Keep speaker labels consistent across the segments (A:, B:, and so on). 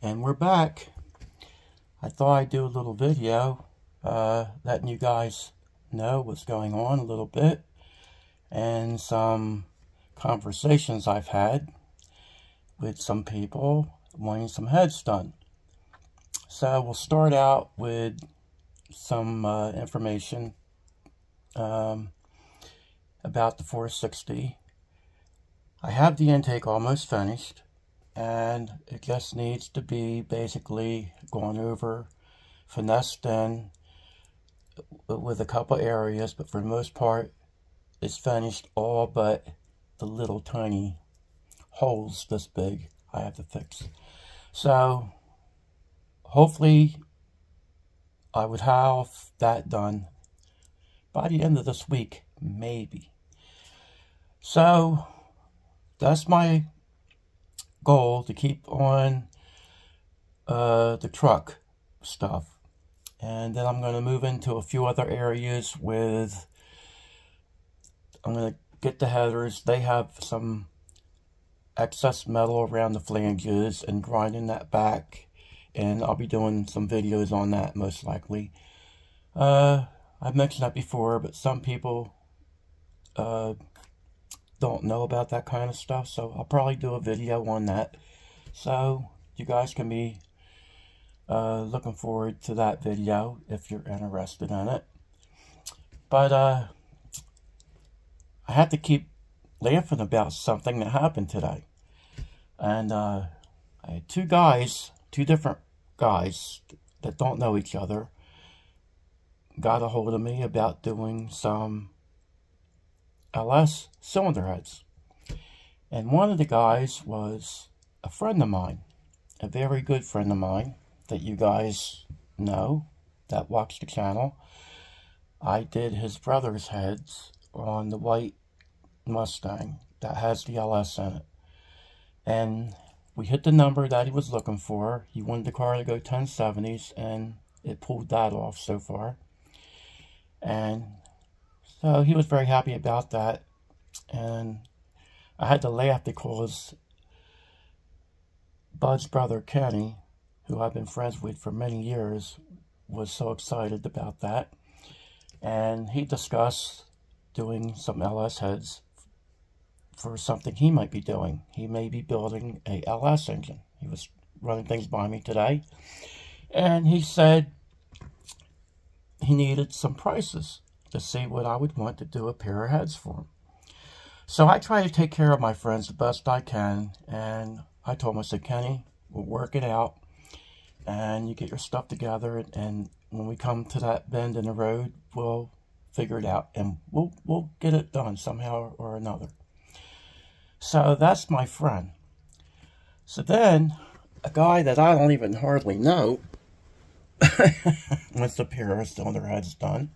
A: And we're back. I thought I'd do a little video letting you guys know what's going on a little bit and some conversations I've had with some people wanting some heads done. So we'll start out with some information about the 460. I have the intake almost finished, and it just needs to be basically gone over, finessed in with a couple areas, but for the most part it's finished, all but the little tiny holes this big I have to fix. So hopefully I would have that done by the end of this week, maybe. So that's my goal, to keep on the truck stuff. And then I'm going to move into a few other areas with, I'm going to get the headers. They have some excess metal around the flanges and grinding that back. And I'll be doing some videos on that most likely. I've mentioned that before, but some people don't know about that kind of stuff, so I'll probably do a video on that. So you guys can be looking forward to that video if you're interested in it. But I have to keep laughing about something that happened today. And I had two different guys that don't know each other got a hold of me about doing some LS cylinder heads. And one of the guys was a friend of mine, a very good friend of mine that you guys know that watch the channel. I did his brother's heads on the white Mustang that has the LS in it. And we hit the number that he was looking for. He wanted the car to go 1070s, and it pulled that off so far. And so he was very happy about that. And I had to laugh because Bud's brother Kenny, who I've been friends with for many years, was so excited about that. And he discussed doing some LS heads for something he might be doing. He may be building a LS engine. He was running things by me today, and he said he needed some prices to see what I would want to do a pair of heads for him. So I try to take care of my friends the best I can, and I told him, I said, Kenny, we'll work it out, and you get your stuff together, and when we come to that bend in the road, we'll figure it out, and we'll get it done somehow or another. So that's my friend. So then, a guy that I don't even hardly know wants a pair of cylinder heads done,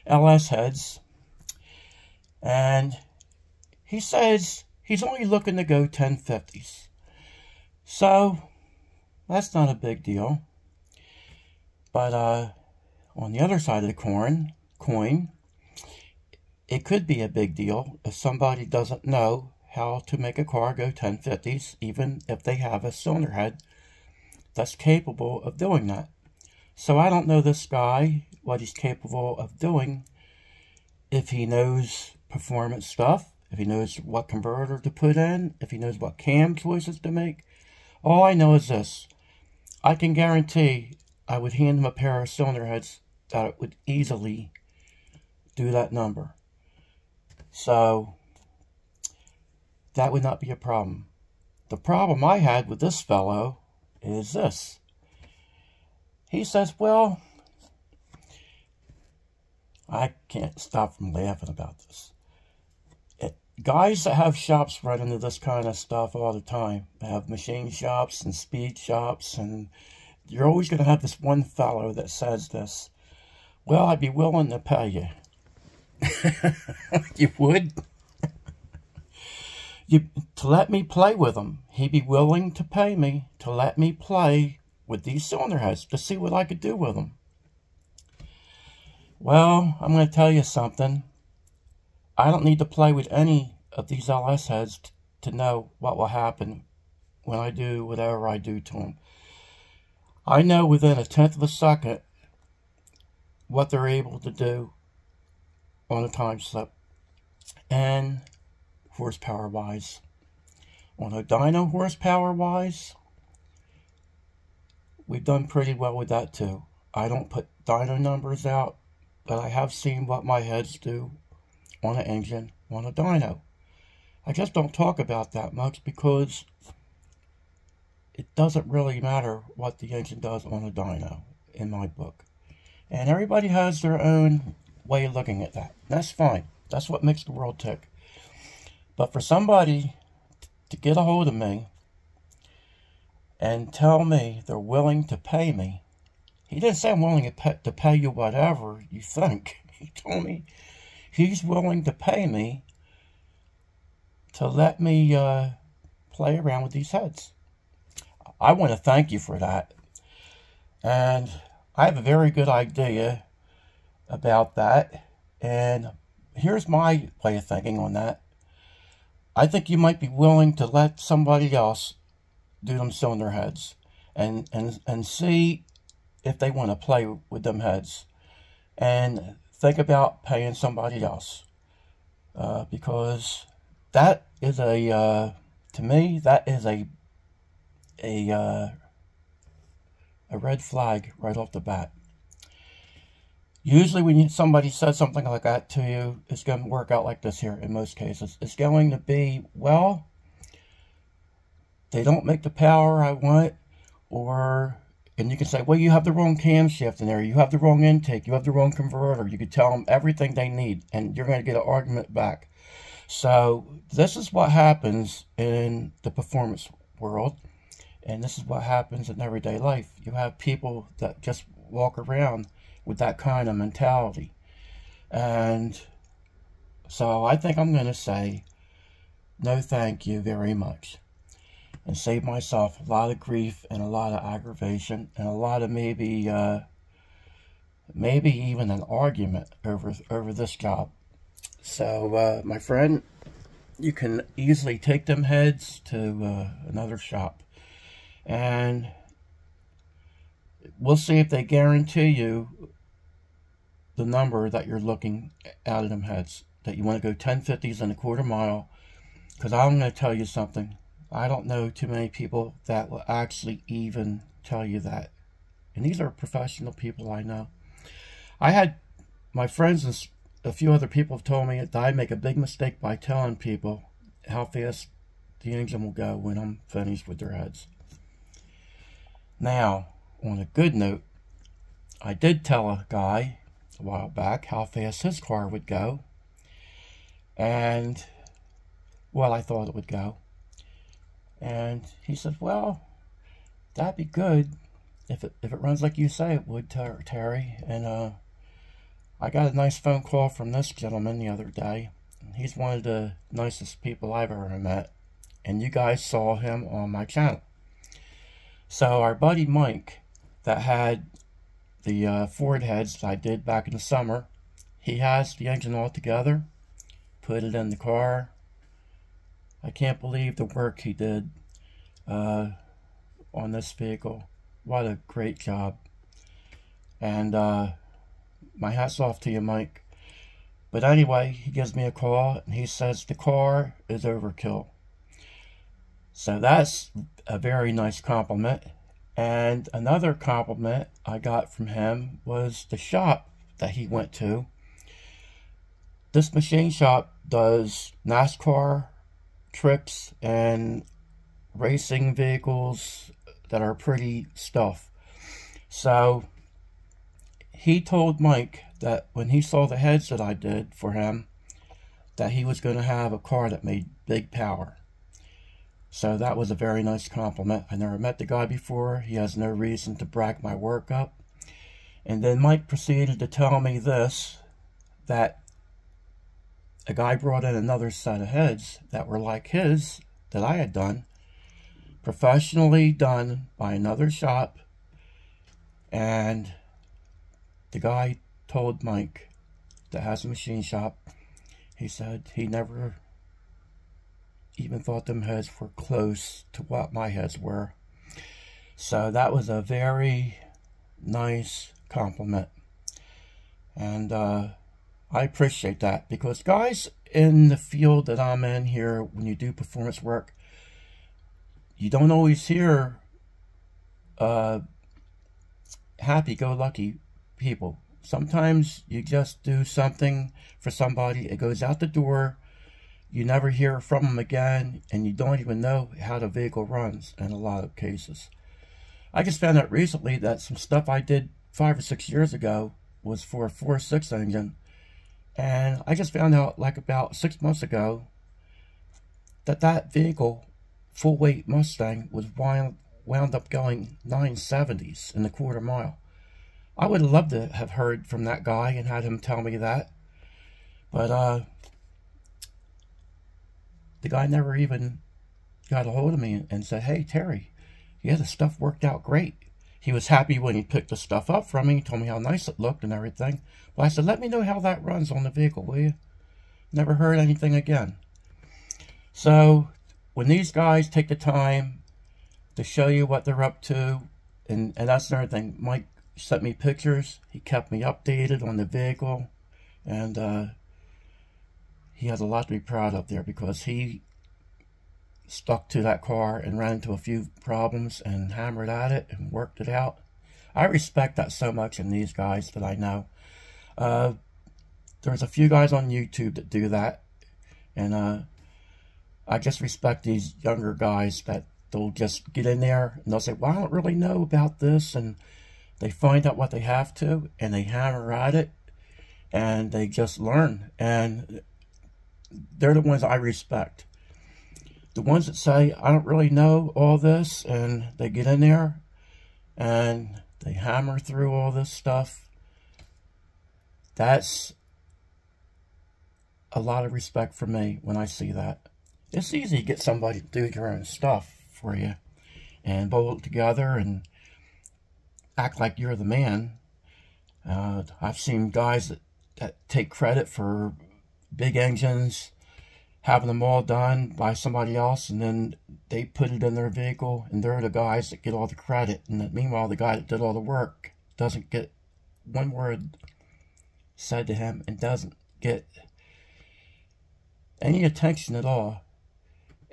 A: LS heads, and he says he's only looking to go 1050s. So that's not a big deal. But on the other side of the coin, it could be a big deal if somebody doesn't know how to make a car go 1050s, even if they have a cylinder head that's capable of doing that. So I don't know this guy, what he's capable of doing, if he knows performance stuff, if he knows what converter to put in, if he knows what cam choices to make. All I know is this: I can guarantee I would hand him a pair of cylinder heads that would easily do that number. So that would not be a problem. The problem I had with this fellow is this. He says, well, I can't stop from laughing about this. Guys that have shops run into this kind of stuff all the time. They have machine shops and speed shops, and you're always going to have this one fellow that says this: well, I'd be willing to pay you. You would? To let me play with them. He'd be willing to pay me to let me play with these cylinder heads to see what I could do with them. Well, I'm going to tell you something. I don't need to play with any of these LS heads to know what will happen when I do whatever I do to them. I know within a tenth of a second what they're able to do on a time slip and horsepower wise. On a dyno horsepower wise, we've done pretty well with that too. I don't put dyno numbers out, but I have seen what my heads do on an engine on a dyno. I just don't talk about that much because it doesn't really matter what the engine does on a dyno in my book. And everybody has their own way of looking at that. That's fine. That's what makes the world tick. But for somebody to get a hold of me and tell me they're willing to pay me, he didn't say I'm willing to pay you whatever you think. He told me he's willing to pay me to let me play around with these heads. I want to thank you for that. And I have a very good idea about that. And here's my way of thinking on that. I think you might be willing to let somebody else do them cylinder heads and see if they want to play with them heads. And think about paying somebody else. Because that is to me, that is a red flag right off the bat. Usually when somebody says something like that to you, it's going to work out like this here in most cases. It's going to be, well, they don't make the power I want, and you can say, well, you have the wrong camshaft in there, you have the wrong intake, you have the wrong converter. You could tell them everything they need, and you're going to get an argument back. So this is what happens in the performance world, and this is what happens in everyday life. You have people that just walk around with that kind of mentality. And so I think I'm going to say no thank you very much, and save myself a lot of grief and a lot of aggravation and a lot of maybe even an argument over this job. So my friend, you can easily take them heads to another shop, and we'll see if they guarantee you the number that you're looking out of them heads, that you want to go 1050s and a quarter mile. Because I'm going to tell you something, I don't know too many people that will actually even tell you that. And these are professional people I know. I had my friends and a few other people have told me that I make a big mistake by telling people how fast the engine will go when I'm finished with their heads. Now, on a good note, I did tell a guy a while back how fast his car would go, and well, I thought it would go. And he said, well, that'd be good if it runs like you say it would, Terry. And I got a nice phone call from this gentleman the other day. He's one of the nicest people I've ever met, and you guys saw him on my channel. So our buddy Mike that had the Ford heads that I did back in the summer, he has the engine all together, put it in the car. I can't believe the work he did on this vehicle. What a great job. And my hat's off to you, Mike. But anyway, he gives me a call and he says the car is overkill. So that's a very nice compliment. And another compliment I got from him was the shop that he went to. This machine shop does NASCAR tricks and racing vehicles that are pretty stuff. So he told Mike that when he saw the heads that I did for him, that he was going to have a car that made big power. So that was a very nice compliment. I never met the guy before. He has no reason to brag my work up. And then Mike proceeded to tell me this, that a guy brought in another set of heads that were like his, that I had done, professionally done by another shop. And the guy told Mike that has a machine shop, he said he never even thought them heads were close to what my heads were. So that was a very nice compliment. And I appreciate that, because guys in the field that I'm in here, when you do performance work, you don't always hear happy-go-lucky people. Sometimes you just do something for somebody, it goes out the door, you never hear from them again, and you don't even know how the vehicle runs in a lot of cases. I just found out recently that some stuff I did 5 or 6 years ago was for a 4.6 engine, and I just found out like about 6 months ago that that vehicle, full weight Mustang, was wound up going 970s in the quarter mile. I would have loved to have heard from that guy and had him tell me that, but the guy never even got a hold of me and said, "Hey, Terry, yeah, the stuff worked out great." He was happy when he picked the stuff up from me. He told me how nice it looked and everything. But I said, "Let me know how that runs on the vehicle, will you?" Never heard anything again. So when these guys take the time to show you what they're up to, and that's another thing, Mike sent me pictures. He kept me updated on the vehicle, and he has a lot to be proud of there, because he stuck to that car and ran into a few problems and hammered at it and worked it out. I respect that so much in these guys that I know. There's a few guys on YouTube that do that, and I just respect these younger guys that they'll just get in there and they'll say, "Well, I don't really know about this," and they find out what they have to and they hammer at it and they just learn, and they're the ones I respect. The ones that say, "I don't really know all this," and they get in there and they hammer through all this stuff, that's a lot of respect for me when I see that. It's easy to get somebody to do your own stuff for you and bolt it together and act like you're the man. I've seen guys that take credit for big engines, having them all done by somebody else, and then they put it in their vehicle, and they're the guys that get all the credit. And meanwhile, the guy that did all the work doesn't get one word said to him and doesn't get any attention at all.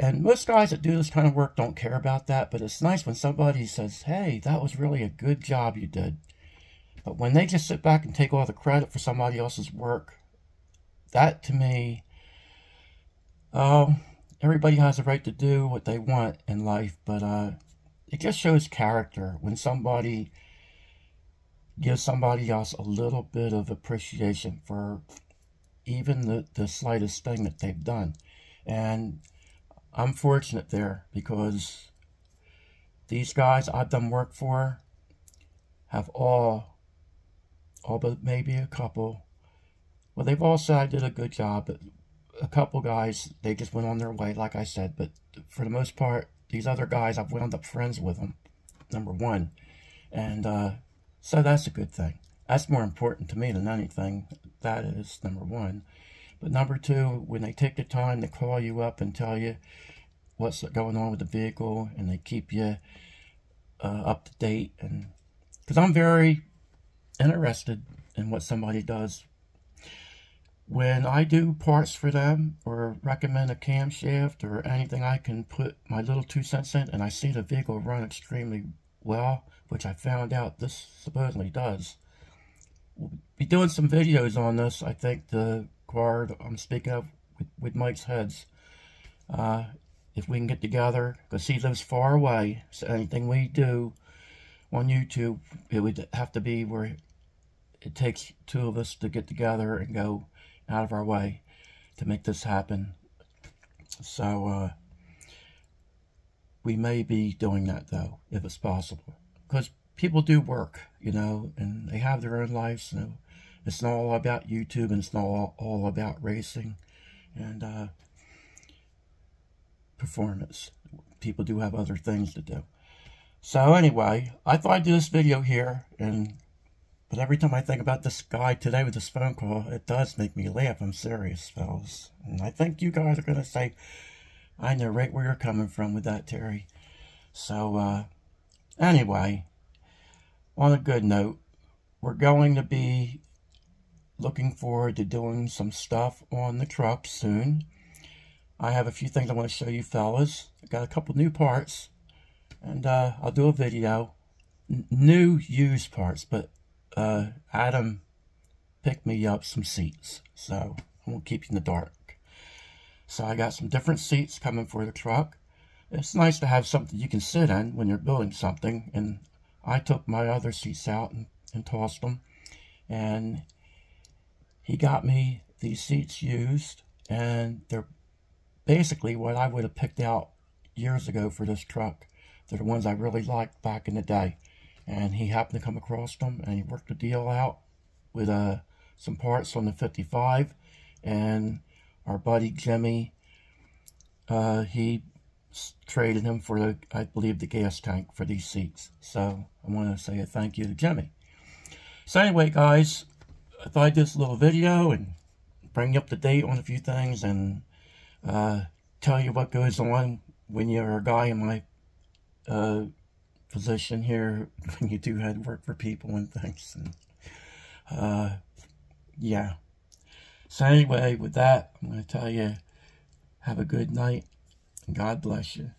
A: And most guys that do this kind of work don't care about that, but it's nice when somebody says, "Hey, that was really a good job you did." But when they just sit back and take all the credit for somebody else's work, that to me, everybody has a right to do what they want in life, but it just shows character when somebody gives somebody else a little bit of appreciation for even the slightest thing that they've done. And I'm fortunate there, because these guys I've done work for have all but maybe a couple, well, they've all said I did a good job, but a couple guys, they just went on their way, like I said. But for the most part, these other guys, I've wound up friends with them, number one. And so that's a good thing. That's more important to me than anything. That is number one. But number two, when they take the time to call you up and tell you what's going on with the vehicle, and they keep you up to date, and because I'm very interested in what somebody does. When I do parts for them or recommend a camshaft or anything, I can put my little 2 cents in, and I see the vehicle run extremely well, which I found out this supposedly does. We'll be doing some videos on this. I think the car I'm speaking of with Mike's heads, if we can get together, because he lives far away, so anything we do on YouTube, it would have to be where it takes two of us to get together and go out of our way to make this happen. So we may be doing that, though, if it's possible, because people do work, you know, and they have their own lives. So it's not all about YouTube, and it's not all about racing and performance. People do have other things to do. So anyway, I thought I'd do this video here, but every time I think about this guy today with this phone call, it does make me laugh. I'm serious, fellas. And I think you guys are going to say, I know right where you're coming from with that, Terry. So, anyway, on a good note, we're going to be looking forward to doing some stuff on the truck soon. I have a few things I want to show you fellas. I got a couple new parts, and I'll do a video. New used parts, but Adam picked me up some seats, so I won't keep you in the dark. So I got some different seats coming for the truck. It's nice to have something you can sit in when you're building something, and I took my other seats out and tossed them, and he got me these seats used, and they're basically what I would have picked out years ago for this truck. They're the ones I really liked back in the day, and he happened to come across them, and he worked the deal out with some parts on the 55, and our buddy Jimmy, he traded him for, I believe, the gas tank for these seats. So I want to say a thank you to Jimmy. So anyway, guys, I thought I'd do this little video and bring you up to date on a few things, and tell you what goes on when you're a guy in my position here, when you do head work for people and things. And yeah. So anyway, with that, I'm going to tell you, have a good night, and God bless you.